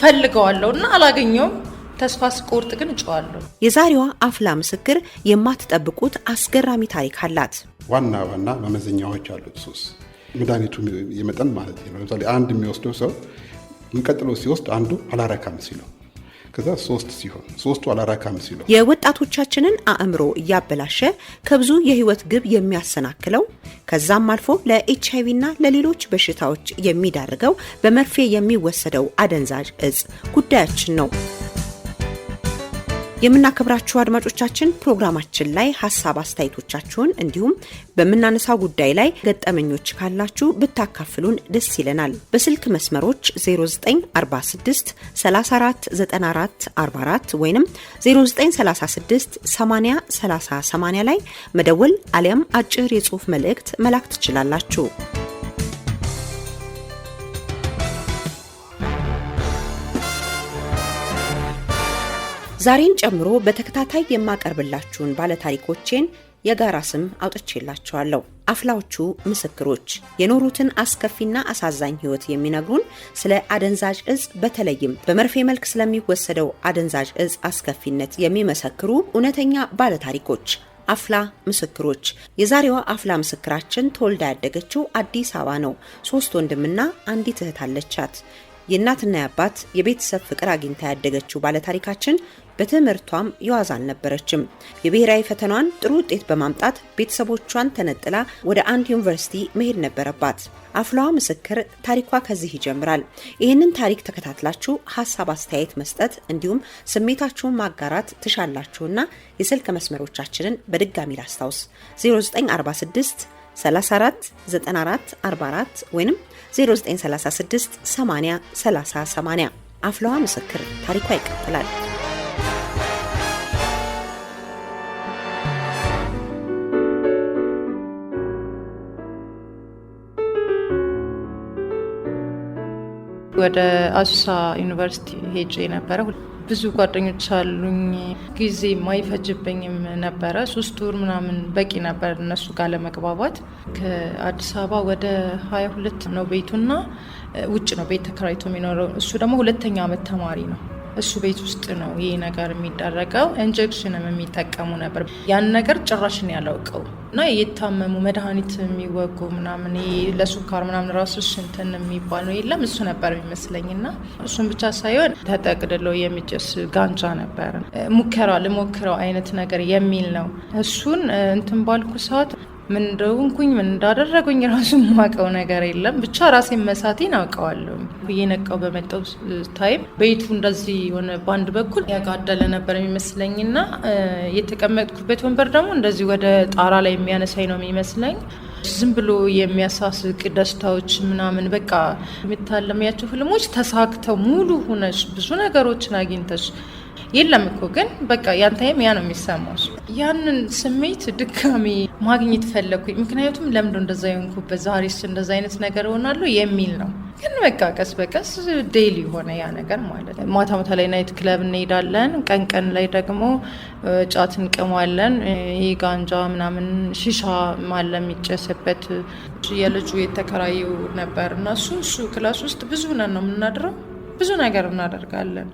ፈልገዋለሁና አላገኘውም ተስፋ ስቆርጥ ግን እጫዋለሁ የዛሬዋ አፍላ ምስክር የማትጠብቁት አስገራሚ ታሪክ አላት ዋና መመዘኛዎች አሉት ሱስ መድኃኒቱ የመጠን ማለት ነው ለምሳሌ አንድ የሚወስደው ሰው እንቀጥለው ሲወስድ አንዱ አላረካም ሲለው ከዛ 3 ሲሆን 3ቱ አላረካም ሲለው የወጣቶቻችንን አእምሮ ያበላሸ ከብዙ የህይወት ግብ የሚያሰናክለው ከዛም አልፎ ለኤችአይቪ እና ለሌሎች በሽታዎች የሚዳርገው በመርፌ የሚወሰደው አደንዛዥ እጽ ጉዳያችን ነው የምናከብራችሁ አድማጮቻችን ፕሮግራማችን ላይ ሐሳብ አስተያየቶቻችሁን እንዲሁም በመናነሳው ጉዳይ ላይ ገጠመኞች ካላችሁ ብታካፍሉን ደስ ይለናል በስልክ መስመሮች 0946 34 94 44 ወይንም 0936 80 30 80 ላይ መደወል አሊያም አጭር የጽሑፍ መልእክት መላክ ትችላላችሁ ዛሬን ጨምሮ በተከታታይ የማቀርብላችሁን ባለ ታሪኮቼን የጋራ ስም አውጥቼላችኋለሁ አፍላዎቹ ምስክሮች የኖሩትን አስከፊና አሳዛኝ ህይወት የሚነግሩን ስለ አደንዛዥ እጽ በተለይም በመርፌ መልክ ስለሚወሰደው አደንዛዥ እጽ አስከፊነት የሚመሰክሩ እውነተኛ ባለ ታሪኮች አፍላ ምስክሮች የዛሬዋ አፍላ ምስክራችን ተወልዳ ያደገችው አዲስ አበባ ነው 3 ወንድምና አንዲት እህት አለቻት የእናትና የአባት የቤተሰብ ፍቅር አግኝታ ያደገችው ባለ ታሪካችን በትምህርቷም የዋዛ አልነበረችም የብሔራዊ ፈተናዋን ጥሩ ውጤት በማምጣት ቤተሰቦቿን ተነጥላ ወደ አንድ ዩኒቨርሲቲ መሄድ ነበረባት አፍላዋ ምስክር ታሪኳ ከዚህ ይጀምራል ይህንን ታሪክ ተከታትላችሁ ሐሳብ አስተያየት መስጠት እንዲሁም ስሜታችሁን ማጋራት ትሻላችሁና የስልክ መስመሮቻችንን በድጋሚ ላስታውስ 0946 34 94 44 ወይንም 0936 80 30 80 አፍላዋ ምስክር ታሪኳ ይቀጥላል ወደ አሶሳ ዩኒቨርሲቲ ሄጄ ነበር ብዙ ጓደኞች አሉኝ ጊዜ ማይፈጅብኝም ነበር 3 ወር ምናምን በቂ ነበር እነሱ ጋር ለመግባባት ከአዲስ አበባ ወደ 22 ነው ቤቱና ውጭ ነው ቤት ተከራይቶ የሚኖረው እሱ ደግሞ ሁለተኛ አመት ተማሪ ነው እሱ ቤት ውስጥ ነው ይሄ ነገር የሚደረገው ኢንጀክሽንም የሚጠቀሙ ነበር ያን ነገር ጭራሽ ነው ያላውቀው እና የታመሙ መድኃኒት የሚወጉ ምናምን ለሱካር ምናምን ራሱ እንትን የሚባል ነው የለም እሱ ነበር የሚመስለኝና እሱን ብቻ ሳይሆን ተጠቅልለው የሚጨስ ጋንጃ ነበር ሙከራ ለሞክረው አይነት ነገር የሚል ነው እሱን እንትን ባልኩ ሰዓት ምን እንደሆንኩኝ ምን እንዳደረጉኝ ራሱ ማቀው ነገር የለም ብቻ ራሴን መሳቴን አውቀዋለሁ የነቀው በመጣው ታይም ቤቱ እንደዚህ ሆነ ባንድ በኩል ያጋደለ ነበር የሚመስለኝና የተቀመጥኩበት ወንበር ደግሞ እንደዚህ ወደ ጣራ ላይ የሚያነሳኝ ነው የሚመስለኝ ዝም ብሎ የሚያሳስቅ ደስታዎች ምናምን በቃ የምታለሚያቸው ህልሞች ተሳክተው ሙሉ ሆነሽ ብዙ ነገሮችን አግኝተሽ የለም እኮ ግን በቃ ያንተም ያ ነው የሚሰማው ያንን ስሜት ድጋሚ ማግኘት ፈለኩኝ ምክንያቱም ለምን እንደዛ ይሆንኩበት ዛሬስ እንደዛ አይነት ነገር ሆናለሁ የሚል ነው ግን በቃ ቀስ በቀስ ዴይሊ ሆነ ያ ነገር ማለት ማታ ማታ ላይ ናይት ክለብ እንሄዳለን ቀን ላይ ደግሞ ጫት እንቀማለን ይሄ ጋንጃ ምናምን ሺሻ ማለም ይጨሰበት የልጁ የተከራየው ነበርና እሱ ክላስ ውስጥ ብዙ ነን ነው የምናድረው ብዙ ነገር እናደርጋለን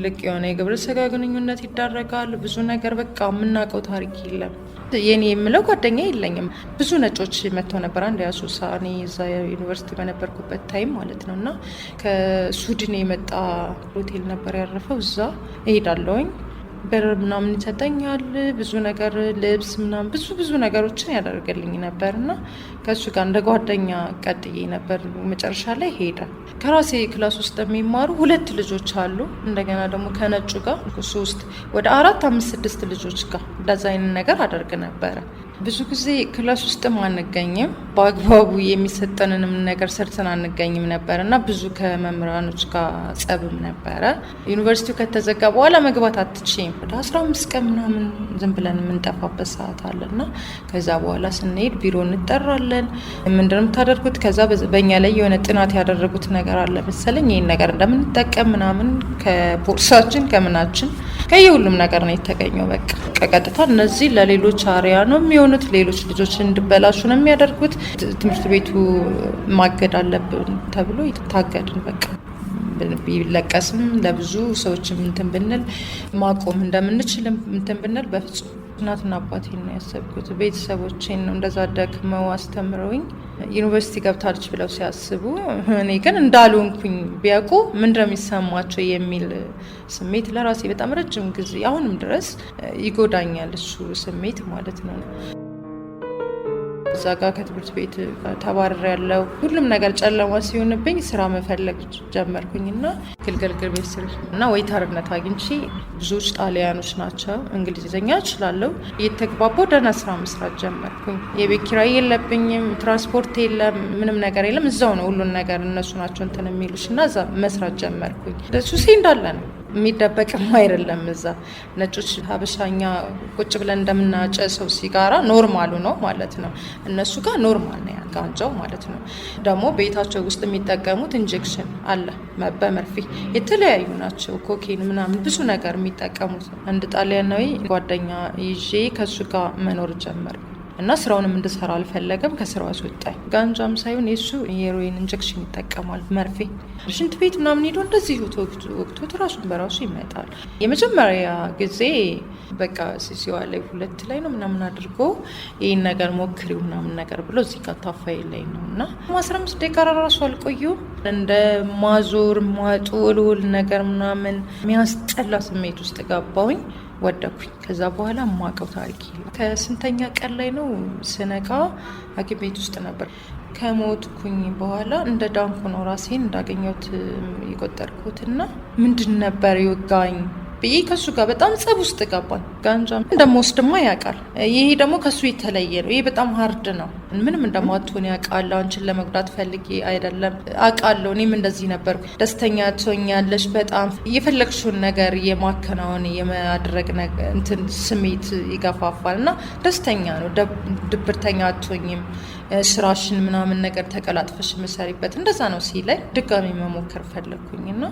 ልክ የሆነ የግብረ ስጋ ግንኙነት ይደረጋል ብዙ ነገር በቃ የምናውቀው ታሪክ የለም የኔ የምለው ጓደኛ የለኝም ብዙ ነጮች መጥተው ነበር አንድ ያሱሳ እኔ እዛ ዩኒቨርሲቲ በነበርኩበት ታይም ማለት ነውና ከሱዳን የመጣ ሆቴል ነበር ያረፈው እዛ እሄዳለሁኝ ብር ምናምን ይሰጠኛል ብዙ ነገር ልብስ ምናምን ብዙ ነገሮችን ያደርግልኝ ነበርና ከሱ ጋር እንደ ጓደኛ ቀጥዬ ነበር መጨረሻ ላይ ሄደ ከራሴ ክላስ ውስጥ የሚማሩ 2 ልጆች አሉ እንደገና ደግሞ ከነጩ ጋር 3 ወደ 4 5 6 ልጆች ጋር እንደዛ አይነት ነገር አደርግ ነበር ብዙ ጊዜ ክላስ ውስጥ አንገኝም በአግባቡ የሚሰጠንንም ነገር ሰርተን አንገኝም ነበርና ብዙ ከመምህራኖች ጋር ጸብም ነበር ዩኒቨርሲቲው ከተዘጋ በኋላ መግባት አትችይም ወደ 15 ቀን ምናምን ዝም ብለን የምንጠፋበት ሰዓት አለና ከዛ በኋላ ስንሄድ ቢሮ እንጠራለን ምንድነው ታደርጉት ከዛ በእኛ ላይ የሆነ ጥናት ያደረጉት ነገር አለ መሰለኝ ይሄን ነገር እንደምንጠቀም ምናምን ከቦርሳችን ከምናችን ከየሁሉም ነገር ነው የተገኘው በቃ ቀጥታ እነዚህ ለሌሎች አሪያ ነው የሚሆኑት ሌሎች ልጆች እንድበላሹ ነው የሚያደርጉት ትምህርት ቤቱ ማገድ አለብን ተብሎ ይታገድን በቃ ቢለቀስም ለብዙ ሰዎችም እንትን ብንል ማቆም እንደምንችል እንትን ብንል በፍጹም እናትና አባቴን ነው ያሰብኩት። ቤተሰቦቼን ነው እንደዛ ደክመው አስተምረውኝ ዩኒቨርሲቲ ገብታለች ብለው ሲያስቡ እኔ ግን እንዳልሆንኩኝ ቢያውቁ ምን እንደሚሰማቸው የሚል ስሜት ለራሴ በጣም ረጅም ጊዜ አሁንም ድረስ ይጎዳኛል እሱ ስሜት ማለት ነው። እዛ ጋር ከትምህርት ቤት ተባረር ያለው ሁሉም ነገር ጨለማ ሲሆንብኝ ስራ መፈለግ ጀመርኩኝና ግልገል ግርቤ ስር እና ዌይተርነት አግኝቼ ብዙዎች ጣሊያኖች ናቸው፣ እንግሊዝኛ እችላለሁ። እየተግባባሁ ደህና ስራ መስራት ጀመርኩኝ። የቤት ኪራይ የለብኝም፣ ትራንስፖርት የለም፣ ምንም ነገር የለም። እዛው ነው ሁሉን ነገር እነሱ ናቸው እንትን የሚሉሽ እና እዛ መስራት ጀመርኩኝ። ሱሴ እንዳለ ነው የሚደበቅም አይደለም። እዛ ነጮች ሀበሻኛ ቁጭ ብለን እንደምናጨሰው ሲጋራ ኖርማሉ ነው ማለት ነው። እነሱ ጋር ኖርማል ነው ጋንጃው ማለት ነው። ደግሞ ቤታቸው ውስጥ የሚጠቀሙት ኢንጀክሽን አለ በመርፌ የተለያዩ ናቸው። ኮኬን ምናምን ብዙ ነገር የሚጠቀሙት። አንድ ጣሊያናዊ ጓደኛ ይዤ ከሱ ጋር መኖር ጀመርኩ እና ስራውንም እንድሰራ አልፈለገም። ከስራው አስወጣኝ። ጋንጃም ሳይሆን የሱ የሄሮይን ኢንጀክሽን ይጠቀማል፣ መርፌ። ሽንት ቤት ምናምን ሄዶ እንደዚህ ወቅቶት ራሱን በራሱ ይመጣል። የመጀመሪያ ጊዜ በቃ ሲሲዋ ላይ 2 ላይ ነው ምናምን አድርጎ ይህን ነገር ሞክሪው ምናምን ነገር ብሎ እዚህ ጋር ታፋይ ላይ ነው እና 15 ደቂቃ ራሱ አልቆየሁም። እንደ ማዞር ማጦልል ነገር ምናምን የሚያስጠላ ስሜት ውስጥ ገባሁኝ። ወደኩኝ። ከዛ በኋላ ማቀው ታሪክ ከስንተኛ ቀን ላይ ነው ስነቃ ሐኪም ቤት ውስጥ ነበር። ከሞትኩኝ በኋላ እንደ ዳንኩ ነው ራሴን እንዳገኘሁት የቆጠርኩትና ምንድን ነበር ይወጋኝ ብዬ ከሱ ጋር በጣም ጸብ ውስጥ ገባኝ። ጋንጃ እንደምወስድማ ያውቃል። ይሄ ደግሞ ከሱ የተለየ ነው። ይሄ በጣም ሀርድ ነው። ምንም እንደማትሆን ያውቃል። አንቺን ለመጉዳት ፈልጌ አይደለም አውቃለሁ። እኔም እንደዚህ ነበር። ደስተኛ ትሆኛለሽ፣ በጣም የፈለግሽውን ነገር የማከናወን የማድረግ እንትን ስሜት ይገፋፋል እና ደስተኛ ነው። ድብርተኛ አትሆኝም። ስራሽን ምናምን ነገር ተቀላጥፈሽ የምሰሪበት እንደዛ ነው ሲለኝ ድጋሚ መሞከር ፈለግኩኝና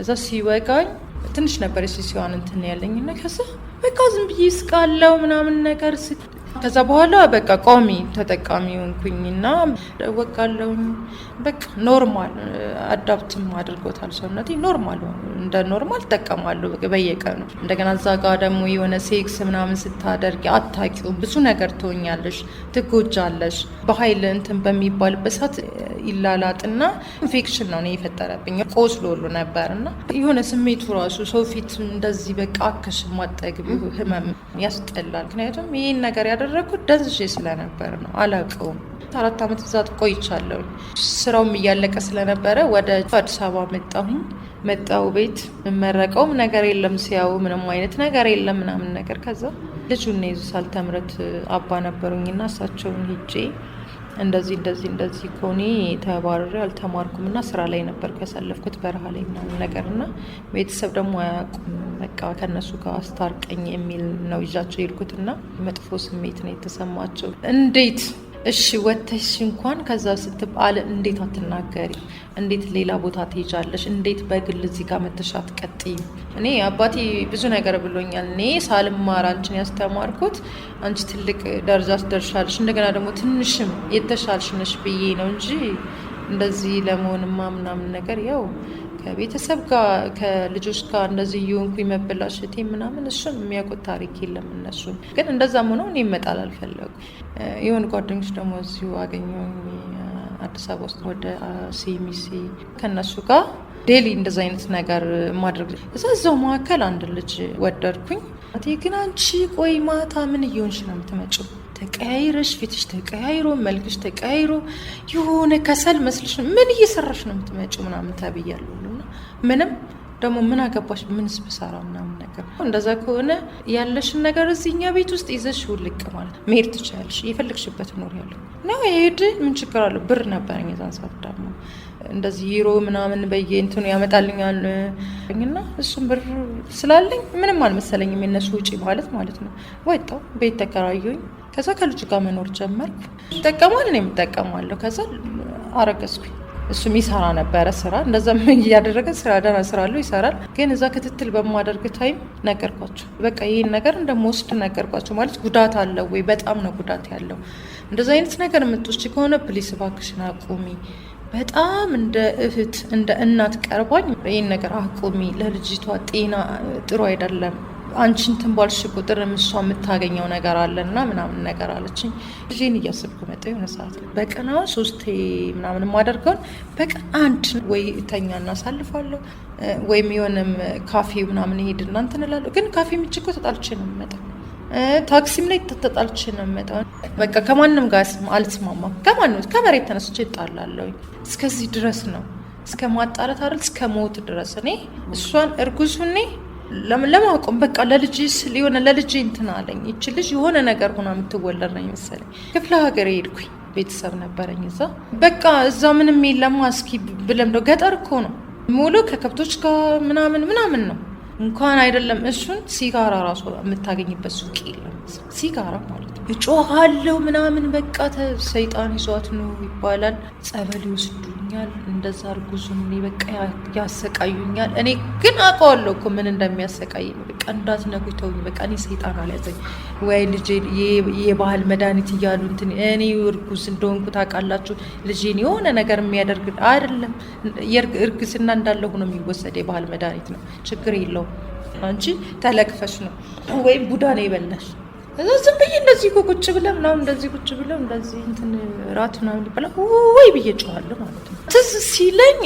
እዛ ሲወጋኝ ትንሽ ነበር ሲሲዋን እንትን ያለኝና ከዛ በቃ ዝም ብዬ ስቃለው ምናምን ነገር ከዛ በኋላ በቃ ቋሚ ተጠቃሚ ሆንኩኝና ወጋለሁኝ። በቃ ኖርማል አዳፕትም አድርጎታል ሰውነቴ። ኖርማል እንደ ኖርማል ተጠቀማለሁ በየቀኑ። እንደገና እዛ ጋር ደግሞ የሆነ ሴክስ ምናምን ስታደርጊ አታውቂውም፣ ብዙ ነገር ትሆኛለሽ፣ ትጎጃለሽ። በኃይል እንትን በሚባልበት ሰዓት ይላላጥና ኢንፌክሽን ነው የፈጠረብኝ። ቆስሎ ሁሉ ነበርና የሆነ ስሜቱ ራሱ ሰው ፊት እንደዚህ በቃ አከሽ ማጠግብ ህመም ያስጠላል። ምክንያቱም ይሄን ነገር ያደረኩት ደንዝዤ ስለነበር ነው። አላውቀውም። 4 ዓመት እዛ ቆይቻለሁ። ስራውም እያለቀ ስለነበረ ወደ አዲስ አበባ መጣሁ። ቤት መረቀውም ነገር የለም፣ ሲያው ምንም አይነት ነገር የለም ምናምን ነገር። ከዛ ልጁን ነው ይዙሳል ተምረት አባ ነበሩኝና እሳቸውን ሂጄ እንደዚህ ኮኔ ተባረረ አልተማርኩምና ስራ ላይ ነበር ያሳለፍኩት በረሃ ላይ ምናምን ነገርና ቤተሰብ ደግሞ አያውቁም። በቃ ከነሱ ጋር አስታርቀኝ የሚል ነው ይዣቸው የሄድኩትና መጥፎ ስሜት ነው የተሰማቸው። እንዴት እሺ ወተሽ እንኳን ከዛ ስትባል እንዴት አትናገሪ? እንዴት ሌላ ቦታ ትሄጃለሽ? እንዴት በግል እዚህ ጋር መተሻት ቀጥይ? እኔ አባቴ ብዙ ነገር ብሎኛል። እኔ ሳልማር አንቺን ያስተማርኩት አንቺ ትልቅ ደረጃ ትደርሻለሽ፣ እንደገና ደግሞ ትንሽም የተሻልሽ ነሽ ብዬ ነው እንጂ እንደዚህ ለመሆንማ ምናምን ነገር ያው ከቤተሰብ ጋር ከልጆች ጋር እንደዚህ እየሆንኩኝ መበላሸቴ ምናምን እሱን የሚያውቁት ታሪክ የለም። እነሱ ግን እንደዛም ሆነው እኔ መጣል አልፈለጉ። የሆኑ ጓደኞች ደግሞ እዚሁ አገኘሁኝ አዲስ አበባ ውስጥ ወደ ሲሚሲ ከነሱ ጋር ዴሊ እንደዛ አይነት ነገር ማድረግ እዛው መካከል አንድ ልጅ ወደድኩኝ። ግን አንቺ ቆይ ማታ ምን እየሆንሽ ነው የምትመጪው? ተቀያይረሽ ፊትሽ ተቀያይሮ መልክሽ ተቀያይሮ የሆነ ከሰል መስልሽ ምን እየሰራሽ ነው የምትመጪው ምናምን ተብያለሁ። ምንም ደግሞ ምን አገባሽ ምንስ ብሰራ ምናምን ነገር። እንደዛ ከሆነ ያለሽን ነገር እዚህኛ ቤት ውስጥ ይዘሽ ውልቅ ማለት መሄድ ትችላለሽ፣ የፈለግሽበት ኖር ያለው ነው ሄድ ምን ችግር አለው? ብር ነበረኝ የዛን ሰዓት ደግሞ እንደዚህ ዩሮ ምናምን በየእንትኑ ያመጣልኛል እና እሱም ብር ስላለኝ ምንም አልመሰለኝም የነሱ ውጪ ማለት ነው። ወጣሁ፣ ቤት ተከራየሁኝ። ከዛ ከልጁ ጋር መኖር ጀመርኩ። ይጠቀማል፣ እኔም እጠቀማለሁ። ከዛ አረገዝኩኝ። እሱም ይሰራ ነበረ ስራ እንደዛም እያደረገ ደህና ስራ አለው ይሰራል። ግን እዛ ክትትል በማደርግ ታይም ነገርኳቸው። በቃ ይህን ነገር እንደምወስድ ነገርኳቸው። ማለት ጉዳት አለው ወይ? በጣም ነው ጉዳት ያለው። እንደዛ አይነት ነገር የምትወስጂ ከሆነ ፕሊስ እባክሽን አቁሚ በጣም እንደ እህት እንደ እናት ቀርባኝ ይህን ነገር አቁሚ፣ ለልጅቷ ጤና ጥሩ አይደለም፣ አንቺ እንትን ባልሽ ቁጥር እሷ የምታገኘው ነገር አለና ምናምን ነገር አለችኝ። ልጄን እያሰብኩ መጣ። የሆነ ሰዓት በቀን 3 ምናምን የማደርገውን በቀን 1 ወይ ተኛ እናሳልፋለሁ ወይም የሆነም ካፌ ምናምን ሄድና እንትን እላለሁ። ግን ካፌ ምችኮ ተጣልቼ ነው የምመጣው። ታክሲም ላይ ተጣልቼ ነው የምመጣው። በቃ ከማንም ጋር አልስማማም። ከመሬት ተነስቼ እጣላለሁ። እስከዚህ ድረስ ነው፣ እስከ ማጣላት አይደል፣ እስከ ሞት ድረስ። እኔ እሷን እርጉዙኔ ለማቆም በቃ ለልጅ ሊሆነ ለልጅ እንትን አለኝ። ይች ልጅ የሆነ ነገር ሆና የምትወለድ ነው መሰለኝ። ክፍለ ሀገር ሄድኩኝ፣ ቤተሰብ ነበረኝ እዛ። በቃ እዛ ምንም የለም። እስኪ ብለምደው ገጠር እኮ ነው ሙሉ ከከብቶች ጋር ምናምን ነው። እንኳን አይደለም እሱን ሲጋራ ራሱ የምታገኝበት ሱቅ የለም። ሲጋራ ማለት ነው። እጮሃለሁ ምናምን በቃ ሰይጣን ይዟት ነው ይባላል። ጸበል ይወስዱኛል፣ እንደዛ እርጉዙን በቃ ያሰቃዩኛል። እኔ ግን አውቀዋለሁ እኮ ምን እንደሚያሰቃየኝ። በቃ እንዳትነኩኝ ተውኝ፣ በቃ እኔ ሰይጣን አልያዘኝ ወይ ልጄ የባህል መድኃኒት እያሉ እንትን እኔ እርጉዝ እንደሆንኩ ታውቃላችሁ። ልጄን የሆነ ነገር የሚያደርግ አይደለም። እርግዝና እንዳለ ሆኖ የሚወሰድ የባህል መድኃኒት ነው። ችግር የለውም። አንቺ ተለክፈሽ ነው ወይም ቡዳ ነው የበላሽ። እዛ ዝም ብዬ እንደዚህ ቁጭ ብለ ምናምን እንደዚህ ቁጭ ብለ እንደዚህ እንትን ራት ምናምን ይበላ ወይ ብዬ ጮኻለሁ ማለት ነው። ትዝ ሲለኝ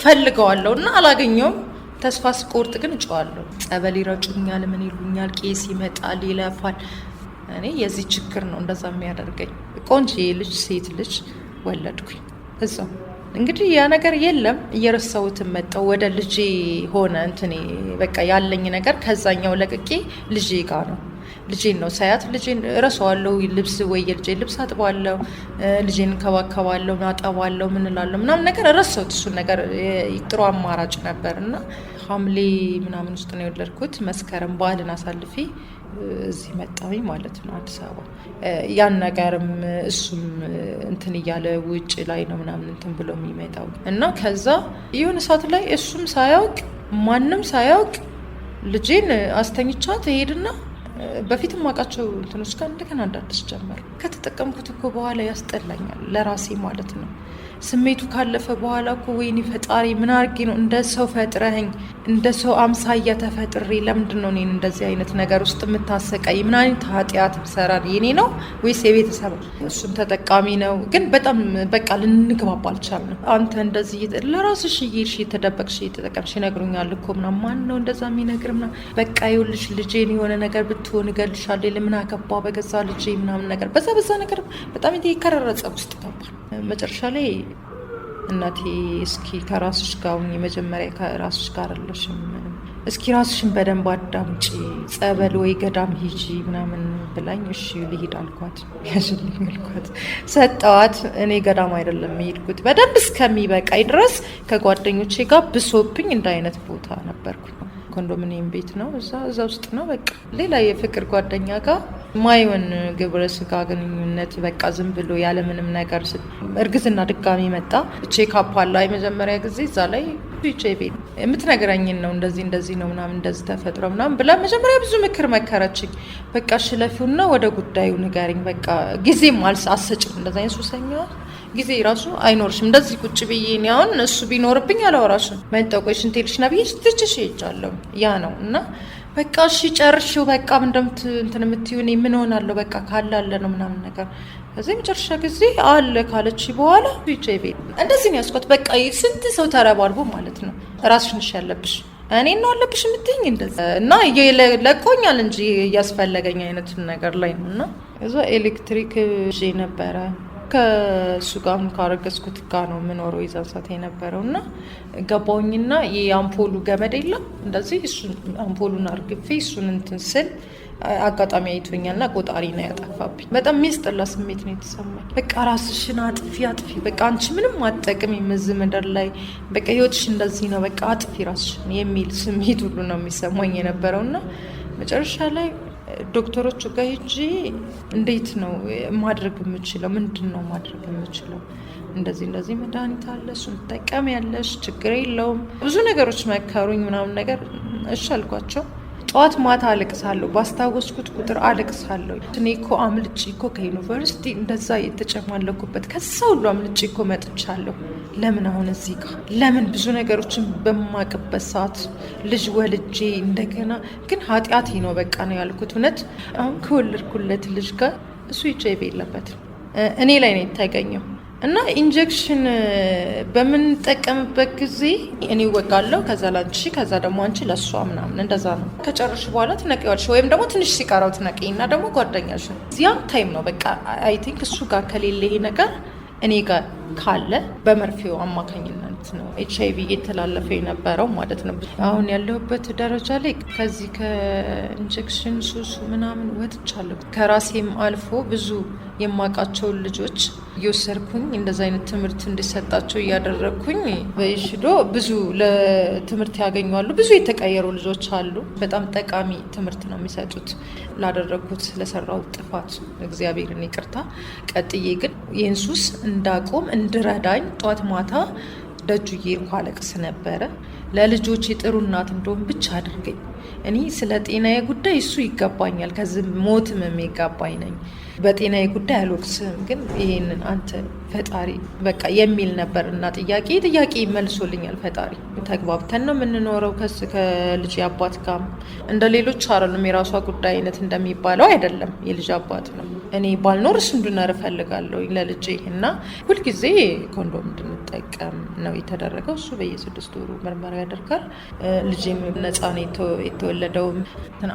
ፈልገዋለሁ እና አላገኘውም። ተስፋ ስቆርጥ ግን እጮኻለሁ። ጸበል ይረጩኛል፣ ምን ይሉኛል፣ ቄስ ይመጣል፣ ይለፋል። እኔ የዚህ ችግር ነው እንደዛ የሚያደርገኝ። ቆንጆ ልጅ ሴት ልጅ ወለድኩኝ እዛው። እንግዲህ ያ ነገር የለም፣ እየረሳሁትን መጣሁ። ወደ ልጄ ሆነ እንትኔ በቃ ያለኝ ነገር ከዛኛው ለቅቄ ልጄ ጋር ነው። ልጄን ነው ሳያት፣ ልጄን እረሳዋለሁ። ልብስ ወይ የልጄን ልብስ አጥባለሁ፣ ልጄን እንከባከባለሁ፣ አጠባለሁ፣ ምን እላለሁ ምናምን ነገር እረሳሁት። እሱን ነገር ጥሩ አማራጭ ነበር እና ሐምሌ ምናምን ውስጥ ነው የወለድኩት። መስከረም በዓልን አሳልፌ እዚህ መጣሁኝ ማለት ነው አዲስ አበባ። ያን ነገርም እሱም እንትን እያለ ውጭ ላይ ነው ምናምን እንትን ብሎ የሚመጣው እና ከዛ የሆነ ሰዓት ላይ እሱም ሳያውቅ ማንም ሳያውቅ ልጄን አስተኝቻት ሄድና በፊትም ማውቃቸው እንትኖች ጋር እንደገና እንዳድስ ጀመር። ከተጠቀምኩት እኮ በኋላ ያስጠላኛል ለራሴ ማለት ነው። ስሜቱ ካለፈ በኋላ እኮ ወይኔ ፈጣሪ ምን አድርጌ ነው እንደ ሰው ፈጥረኸኝ፣ እንደ ሰው አምሳያ ተፈጥሬ ለምንድን ነው እኔን እንደዚህ አይነት ነገር ውስጥ የምታሰቃይ? ምን አይነት ኃጢአት ብሰራ የኔ ነው ወይስ የቤተሰብ? እሱም ተጠቃሚ ነው፣ ግን በጣም በቃ ልንግባባ አልቻልንም። አንተ እንደዚህ ለራስሽ እየሄድሽ የተደበቅሽ የተጠቀምሽ ይነግሩኛል እኮ ምናምን። ማን ነው እንደዛ የሚነግር ምናምን? በቃ ይኸውልሽ ልጄን የሆነ ነገር ብትሆን እገልሻለሁ፣ ለምን አገባ በገዛ ልጄ ምናምን ነገር በዛ ነገር በጣም የተከረረጸ ውስጥ ገባል። መጨረሻ ላይ እናቴ እስኪ ከራስሽ ጋር ሁኚ፣ መጀመሪያ ከራስሽ ጋር አለሽም፣ እስኪ ራስሽን በደንብ አዳምጪ፣ ጸበል ወይ ገዳም ሂጂ ምናምን ብላኝ፣ እሺ ልሂድ አልኳት። ያሽልኝ አልኳት፣ ሰጠዋት። እኔ ገዳም አይደለም የሄድኩት፣ በደንብ እስከሚበቃኝ ድረስ ከጓደኞቼ ጋር ብሶብኝ እንደ አይነት ቦታ ነበርኩ። ኮንዶሚኒየም ቤት ነው፣ እዛ ውስጥ ነው። በቃ ሌላ የፍቅር ጓደኛ ጋር ማይሆን ግብረ ስጋ ግንኙነት በቃ ዝም ብሎ ያለምንም ነገር። እርግዝና ድጋሚ መጣ። ቼክአፕ አለ የመጀመሪያ ጊዜ፣ እዛ ላይ ኤችአይቪ የምትነግረኝን ነው እንደዚህ ነው ምናምን እንደዚህ ተፈጥሮ ምናምን ብላ መጀመሪያ ብዙ ምክር መከረችኝ። በቃ ሽለፊውና ወደ ጉዳዩ ንገሪኝ፣ በቃ ጊዜም አልሰጭም። እንደዛ አይነት ሱሰኛ ጊዜ ራሱ አይኖርሽም። እንደዚህ ቁጭ ብዬ እኔ አሁን እሱ ቢኖርብኝ አላወራሽም። መጠቆሽ እንቴልሽ ነብዬ ስትችሽ ይጫለሁ ያ ነው እና በቃ እሺ ጨርሽው በቃ እንትን የምትይው እኔ ምን ሆናለሁ በቃ ካላለ ነው ምናምን ነገር። ከዚህ መጨረሻ ጊዜ አለ ካለች በኋላ ኤችአይቪ እንደዚህ ነው ያስኳት። በቃ ስንት ሰው ተረባርቦ ማለት ነው ራስሽን ያለብሽ እኔ ነው አለብሽ የምትይኝ እንደዛ እና ለቆኛል እንጂ እያስፈለገኝ አይነት ነገር ላይ ነው እና እዛ ኤሌክትሪክ ጄ ነበረ ከእሱ ጋር ካረገዝኩት ጋር ነው የምኖረው የዛን ሰዓት የነበረው እና ገባሁኝና የአምፖሉ ገመድ የለም እንደዚህ እሱን አምፖሉን አርግፌ እሱን እንትን ስል አጋጣሚ አይቶኛልና ቆጣሪ ነው ያጠፋብኝ። በጣም የሚያስጠላ ስሜት ነው የተሰማኝ። በቃ ራስሽን አጥፊ በቃ አንቺ ምንም አትጠቅም የምዝህ ምድር ላይ በቃ ህይወትሽ እንደዚህ ነው በቃ አጥፊ ራስሽን የሚል ስሜት ሁሉ ነው የሚሰማኝ የነበረውና መጨረሻ ላይ ዶክተሮቹ ጋር ሂጂ እንዴት ነው ማድረግ የምችለው? ምንድን ነው ማድረግ የምችለው? እንደዚህ መድኃኒት አለ እሱን ትጠቀም ያለሽ ችግር የለውም ብዙ ነገሮች መከሩኝ ምናምን ነገር። እሺ አልኳቸው። ጠዋት ማታ አለቅሳለሁ። ባስታወስኩት ቁጥር አለቅሳለሁ። እኔ እኮ አምልጬ እኮ ከዩኒቨርሲቲ እንደዛ የተጨማለኩበት ከዛ ሁሉ አምልጬ እኮ መጥቻለሁ። ለምን አሁን እዚህ ጋር ለምን ብዙ ነገሮችን በማቅበት ሰዓት ልጅ ወልጄ እንደገና ግን ኃጢአቴ ነው በቃ ነው ያልኩት። እውነት አሁን ከወለድኩለት ልጅ ጋር እሱ HIV የለበትም እኔ ላይ ነው የተገኘው። እና ኢንጀክሽን በምንጠቀምበት ጊዜ እኔ ወጋለሁ፣ ከዛ ላንቺ፣ ከዛ ደግሞ አንቺ ለሷ ምናምን እንደዛ ነው። ከጨረሽ በኋላ ትነቂዋለሽ ወይም ደግሞ ትንሽ ሲቀራው ትነቂና ደግሞ ጓደኛሽ እዚያም ታይም ነው በቃ አይ ቲንክ እሱ ጋር ከሌለ ይሄ ነገር እኔ ጋር ካለ በመርፌው አማካኝነት ነው HIV እየተላለፈ የነበረው ማለት ነው። አሁን ያለሁበት ደረጃ ላይ ከዚህ ከኢንጀክሽን ሱሱ ምናምን ወጥቻለሁ። ከራሴም አልፎ ብዙ የማውቃቸውን ልጆች እየወሰድኩኝ እንደዛ አይነት ትምህርት እንዲሰጣቸው እያደረግኩኝ በኢሽዶ ብዙ ለትምህርት ያገኛሉ። ብዙ የተቀየሩ ልጆች አሉ። በጣም ጠቃሚ ትምህርት ነው የሚሰጡት። ላደረግኩት ለሰራው ጥፋት እግዚአብሔርን ይቅርታ። ቀጥዬ ግን ይህን ሱስ እንዳቆም እንድረዳኝ ጧት ማታ ደጁ እየሄድኩ አለቅስ ነበረ። ለልጆች ጥሩ እናት እንደሆን ብቻ አድርገኝ። እኔ ስለ ጤናዬ ጉዳይ እሱ ይገባኛል፣ ከዚህ ሞትም የሚገባኝ ነኝ። በጤናዬ ጉዳይ አልወቅስም፣ ግን ይሄንን አንተ ፈጣሪ በቃ የሚል ነበር እና ጥያቄ መልሶልኛል ፈጣሪ። ተግባብተን ነው የምንኖረው ከልጅ አባት ጋር። እንደ ሌሎች አይደለም፣ የራሷ ጉዳይ አይነት እንደሚባለው አይደለም። የልጅ አባት ነው። እኔ ባልኖር እሱ እንድኖር እፈልጋለሁ ለልጄ እና ሁልጊዜ ኮንዶም እንድንጠቀም ነው የተደረገው። እሱ በየ6 ወሩ ምርመራ ያደርጋል። ልጄም ነፃ ነው የተወለደው።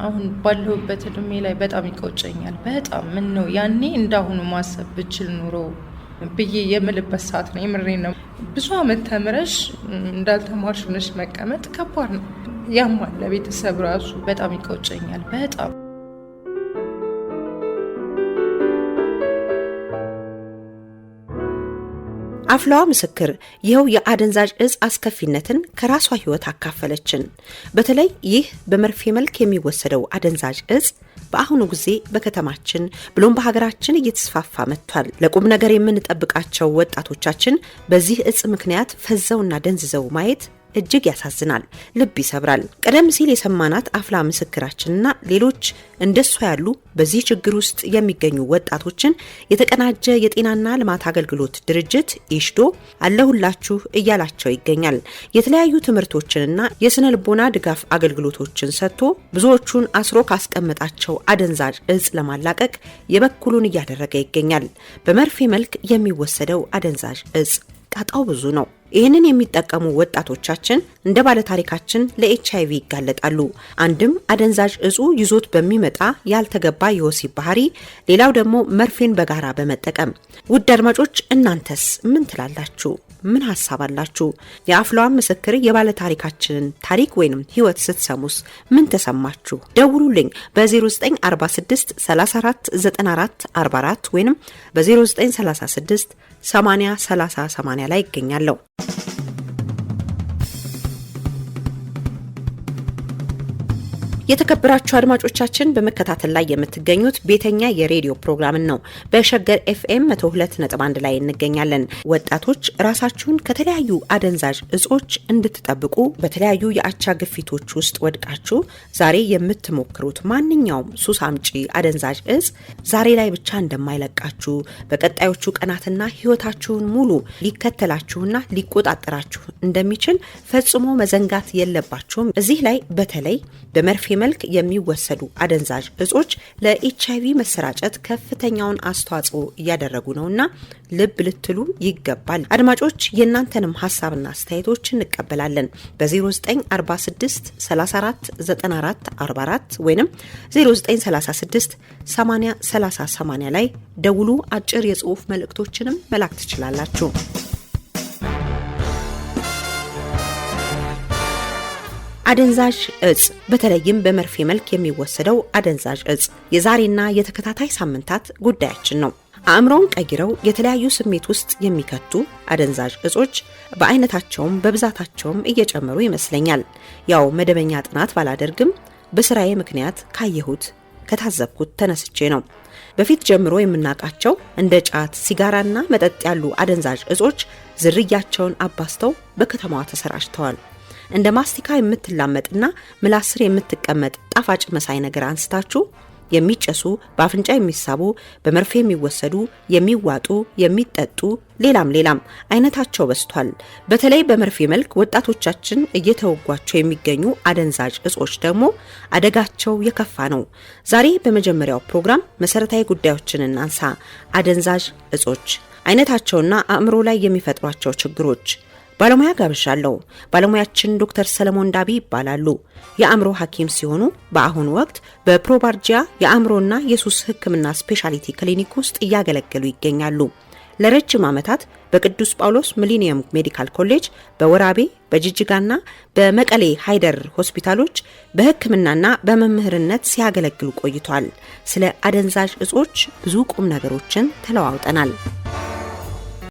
አሁን ባለሁበት እድሜ ላይ በጣም ይቆጨኛል። በጣም ምን ነው ያኔ እንዳሁኑ ማሰብ ብችል ኑሮ ብዬ የምልበት ሰዓት ነው። የምሬ ነው። ብዙ አመት ተምረሽ እንዳልተማርሽ ሆነሽ መቀመጥ ከባድ ነው። ያማል። ለቤተሰብ ራሱ በጣም ይቆጨኛል። በጣም አፍላዋ ምስክር ይኸው የአደንዛዥ እጽ አስከፊነትን ከራሷ ህይወት አካፈለችን። በተለይ ይህ በመርፌ መልክ የሚወሰደው አደንዛዥ እጽ በአሁኑ ጊዜ በከተማችን ብሎም በሀገራችን እየተስፋፋ መጥቷል። ለቁም ነገር የምንጠብቃቸው ወጣቶቻችን በዚህ እጽ ምክንያት ፈዘውና ደንዝዘው ማየት እጅግ ያሳዝናል፣ ልብ ይሰብራል። ቀደም ሲል የሰማናት አፍላ ምስክራችንና ሌሎች እንደሷ ያሉ በዚህ ችግር ውስጥ የሚገኙ ወጣቶችን የተቀናጀ የጤናና ልማት አገልግሎት ድርጅት ኢሽዶ አለሁላችሁ እያላቸው ይገኛል። የተለያዩ ትምህርቶችንና የስነ ልቦና ድጋፍ አገልግሎቶችን ሰጥቶ ብዙዎቹን አስሮ ካስቀመጣቸው አደንዛዥ እጽ ለማላቀቅ የበኩሉን እያደረገ ይገኛል። በመርፌ መልክ የሚወሰደው አደንዛዥ እጽ ጣጣው ብዙ ነው። ይህንን የሚጠቀሙ ወጣቶቻችን እንደ ባለታሪካችን ለኤችአይቪ ይጋለጣሉ። አንድም አደንዛዥ እጹ ይዞት በሚመጣ ያልተገባ የወሲብ ባህሪ፣ ሌላው ደግሞ መርፌን በጋራ በመጠቀም። ውድ አድማጮች እናንተስ ምን ትላላችሁ? ምን ሐሳብ አላችሁ? የአፍላዋን ምስክር የባለታሪካችንን ታሪክ ወይንም ህይወት ስትሰሙስ ምን ተሰማችሁ? ደውሉልኝ በ0946 34 94 44 ወይንም በ0936 80 30 80 ላይ ይገኛለሁ። የተከበራችሁ አድማጮቻችን በመከታተል ላይ የምትገኙት ቤተኛ የሬዲዮ ፕሮግራምን ነው። በሸገር FM 102.1 ላይ እንገኛለን። ወጣቶች ራሳችሁን ከተለያዩ አደንዛዥ እጾች እንድትጠብቁ በተለያዩ የአቻ ግፊቶች ውስጥ ወድቃችሁ ዛሬ የምትሞክሩት ማንኛውም ሱስ አምጪ አደንዛዥ እጽ ዛሬ ላይ ብቻ እንደማይለቃችሁ በቀጣዮቹ ቀናትና ህይወታችሁን ሙሉ ሊከተላችሁና ሊቆጣጠራችሁ እንደሚችል ፈጽሞ መዘንጋት የለባችሁም። እዚህ ላይ በተለይ በመርፌ መልክ የሚወሰዱ አደንዛዥ እጾች ለኤችአይቪ መሰራጨት ከፍተኛውን አስተዋጽኦ እያደረጉ ነውና ልብ ልትሉ ይገባል። አድማጮች የእናንተንም ሐሳብና አስተያየቶች እንቀበላለን። በ0946 34 94 44 ወይንም 0936 80 30 80 ላይ ደውሉ። አጭር የጽሑፍ መልእክቶችንም መላክ ትችላላችሁ። አደንዛዥ እጽ በተለይም በመርፌ መልክ የሚወሰደው አደንዛዥ እጽ የዛሬና የተከታታይ ሳምንታት ጉዳያችን ነው። አእምሮን ቀይረው የተለያዩ ስሜት ውስጥ የሚከቱ አደንዛዥ እጾች በአይነታቸውም በብዛታቸውም እየጨመሩ ይመስለኛል። ያው መደበኛ ጥናት ባላደርግም በስራዬ ምክንያት ካየሁት ከታዘብኩት ተነስቼ ነው። በፊት ጀምሮ የምናውቃቸው እንደ ጫት፣ ሲጋራና መጠጥ ያሉ አደንዛዥ እጾች ዝርያቸውን አባስተው በከተማዋ ተሰራጭተዋል። እንደ ማስቲካ የምትላመጥና ምላስ ስር የምትቀመጥ ጣፋጭ መሳይ ነገር አንስታችሁ የሚጨሱ በአፍንጫ የሚሳቡ በመርፌ የሚወሰዱ የሚዋጡ የሚጠጡ ሌላም አይነታቸው በስቷል። በተለይ በመርፌ መልክ ወጣቶቻችን እየተወጓቸው የሚገኙ አደንዛዥ እጾች ደግሞ አደጋቸው የከፋ ነው። ዛሬ በመጀመሪያው ፕሮግራም መሰረታዊ ጉዳዮችን እናንሳ። አደንዛዥ እጾች አይነታቸውና አእምሮ ላይ የሚፈጥሯቸው ችግሮች። ባለሙያ ጋብዣለሁ። ባለሙያችን ዶክተር ሰለሞን ዳቢ ይባላሉ። የአእምሮ ሐኪም ሲሆኑ በአሁኑ ወቅት በፕሮባርጂያ የአእምሮና የሱስ ሕክምና ስፔሻሊቲ ክሊኒክ ውስጥ እያገለገሉ ይገኛሉ። ለረጅም ዓመታት በቅዱስ ጳውሎስ ሚሊኒየም ሜዲካል ኮሌጅ፣ በወራቤ፣ በጅጅጋና በመቀሌ ሃይደር ሆስፒታሎች በሕክምናና በመምህርነት ሲያገለግሉ ቆይቷል። ስለ አደንዛዥ እጾች ብዙ ቁም ነገሮችን ተለዋውጠናል።